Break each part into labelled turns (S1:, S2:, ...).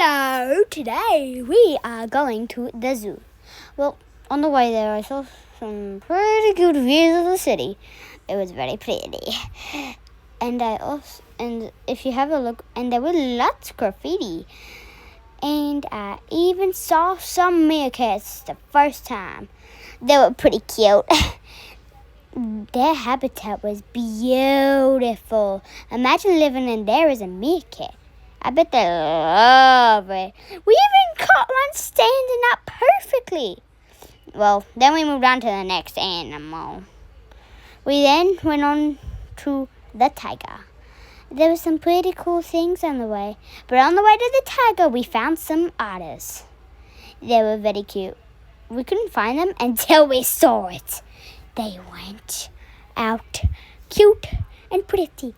S1: Hello, today we are going to the zoo. Well, on the way there I saw some pretty good views of the city. It was very pretty. And if you have a look, and there were lots of graffiti. And I even saw some meerkats the first time. They were pretty cute. Their habitat was beautiful. Imagine living in there as a meerkat. I bet they love it. We even caught one standing up perfectly. Well, then we moved on to the next animal. We then went on to the tiger. There were some pretty cool things on the way. But on the way to the tiger, we found some otters. They were very cute. We couldn't find them until we saw it. They went out cute and pretty.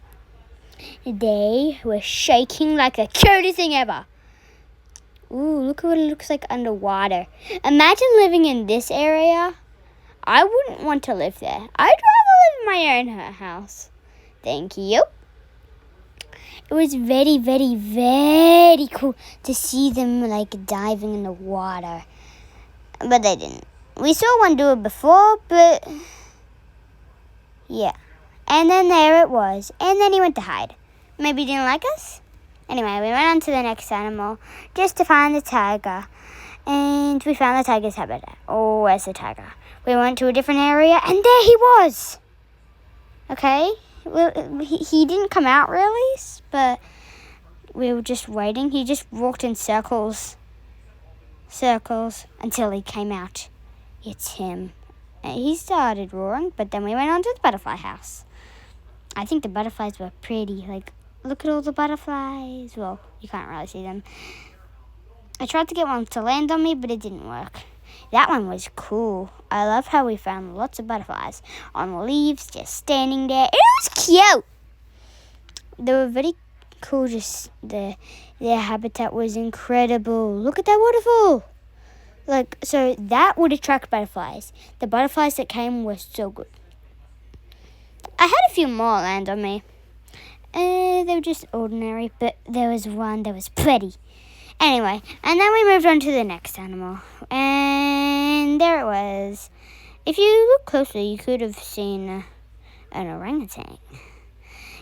S1: They were shaking like the cutest thing ever. Ooh, look at what it looks like underwater. Imagine living in this area. I wouldn't want to live there. I'd rather live in my own house. Thank you. It was very, very, very cool to see them diving in the water. But they didn't. We saw one do it before, but yeah. And then there it was. And then he went to hide. Maybe he didn't like us? Anyway, we went on to the next animal just to find the tiger. And we found the tiger's habitat. Oh, where's the tiger? We went to a different area, and there he was. Okay? Well, he didn't come out really, but we were just waiting. He just walked in circles until he came out. It's him. And he started roaring, but then we went on to the butterfly house. I think the butterflies were pretty. Look at all the butterflies. Well, you can't really see them. I tried to get one to land on me, but it didn't work. That one was cool. I love how we found lots of butterflies on leaves, just standing there. It was cute. They were very cool. Just their habitat was incredible. Look at that waterfall. So that would attract butterflies. The butterflies that came were so good. I had a few more land on me. They were just ordinary, but there was one that was pretty. Anyway, and then we moved on to the next animal. And there it was. If you look closely, you could have seen an orangutan.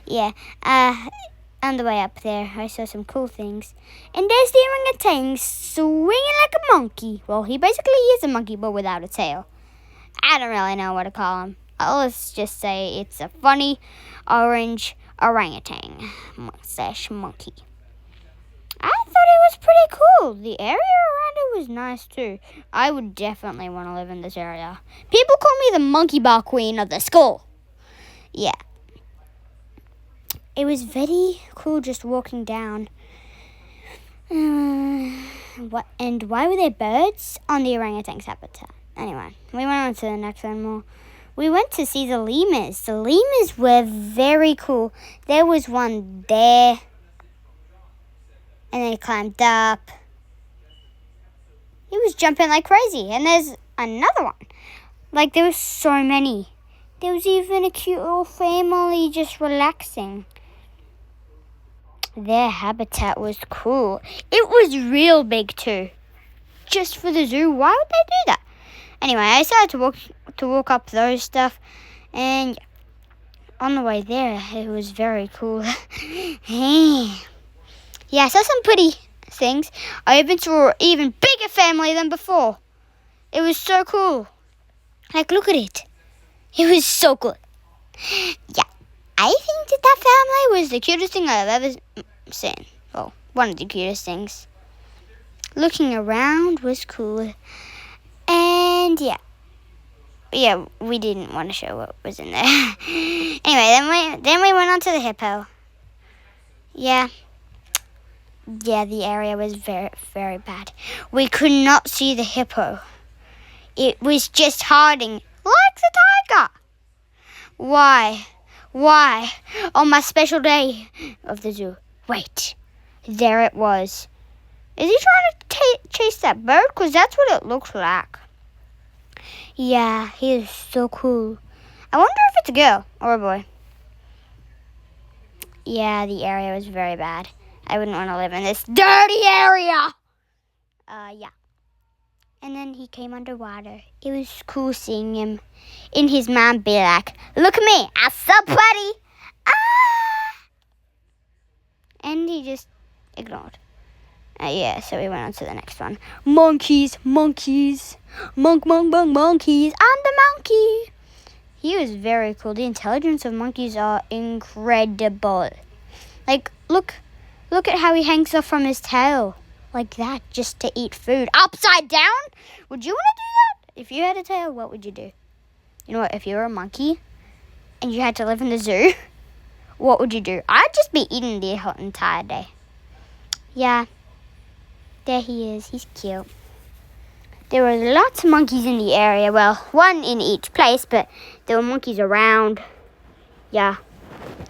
S1: Yeah, on the way up there, I saw some cool things. And there's the orangutan swinging like a monkey. Well, he basically is a monkey, but without a tail. I don't really know what to call him. Let's just say it's a funny orange orangutan / monkey. I thought it was pretty cool. The area around it was nice too. I would definitely want to live in this area. People call me the monkey bar queen of the school. Yeah. It was very cool just walking down. And why were there birds on the orangutan's habitat? Anyway, we went on to the next animal. We went to see the lemurs. The lemurs were very cool. There was one there. And then he climbed up. He was jumping like crazy. And there's another one. There was so many. There was even a cute little family just relaxing. Their habitat was cool. It was real big too. Just for the zoo. Why would they do that? Anyway, I started to walk up those stuff, and on the way there, it was very cool. Yeah, I saw some pretty things. I even saw an even bigger family than before. It was so cool. Look at it. It was so good. Yeah, I think that family was the cutest thing I've ever seen. Well, one of the cutest things. Looking around was cool. And yeah, we didn't want to show what was in there. Anyway, then we went on to the hippo. Yeah, the area was very, very bad. We could not see the hippo. It was just hiding like the tiger. Why? On my special day of the zoo. Wait, there it was. Is he trying to chase that bird? Because that's what it looks like. Yeah, he is so cool. I wonder if it's a girl or a boy. Yeah, the area was very bad. I wouldn't want to live in this dirty area. Yeah. And then he came underwater. It was cool seeing him. And his mom be like, look at me, I'm so pretty. Ah! And he just ignored. Yeah, so we went on to the next one. Monkeys. Monkeys. I'm the monkey. He was very cool. The intelligence of monkeys are incredible. Like, look at how he hangs off from his tail. Like that, just to eat food. Upside down? Would you want to do that? If you had a tail, what would you do? You know what, if you were a monkey and you had to live in the zoo, what would you do? I'd just be eating the whole entire day. Yeah, there he is. He's cute. There were lots of monkeys in the area. Well, one in each place, but there were monkeys around. Yeah.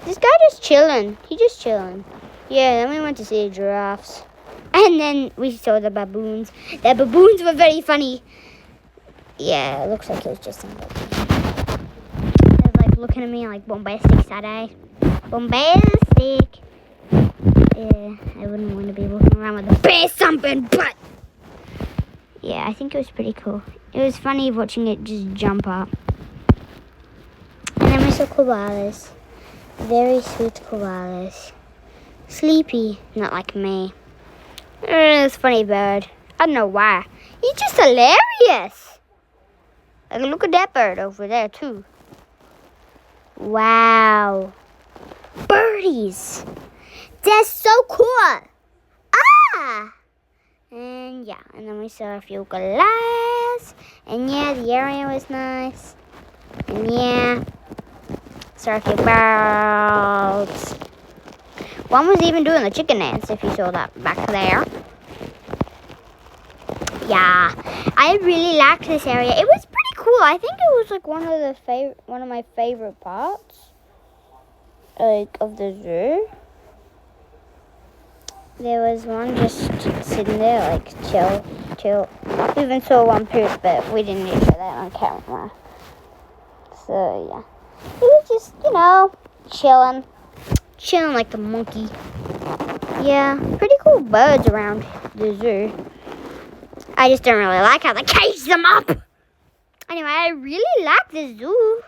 S1: This guy just chilling. He just chilling. Yeah, then we went to see the giraffes. And then we saw the baboons. The baboons were very funny. Yeah, it looks like it was just some baboons. They was like looking at me like bombastic side eye. Bombastic. Yeah, I wouldn't want to be walking around with a bear something, but yeah, I think it was pretty cool. It was funny watching it just jump up. And then we saw koalas. Very sweet koalas. Sleepy, not like me. It's a funny bird. I don't know why. He's just hilarious. Like, look at that bird over there, too. Wow. Birdies. That's so cool. Ah! And yeah, and then we saw a few koalas. And yeah, the area was nice. And yeah, saw a few birds. One was even doing the chicken dance, if you saw that back there. Yeah, I really liked this area. It was pretty cool. I think it was like one of my favorite parts, like, of the zoo. There was one just sitting there, like, chill. We even saw one poop, but we didn't need to show that on camera. So yeah, it was just, chilling like the monkey. Yeah, pretty cool birds around the zoo. I just don't really like how they cage them up. Anyway, I really like the zoo.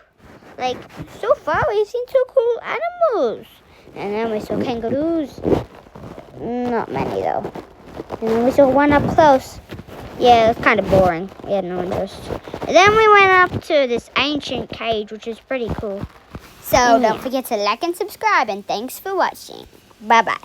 S1: Like, so far we've seen two cool animals. And then we saw kangaroos. Not many though. And then we saw one up close. Yeah, it's kind of boring. We had no interest. And then we went up to this ancient cage, which is pretty cool. So don't forget to like and subscribe, and thanks for watching. Bye-bye.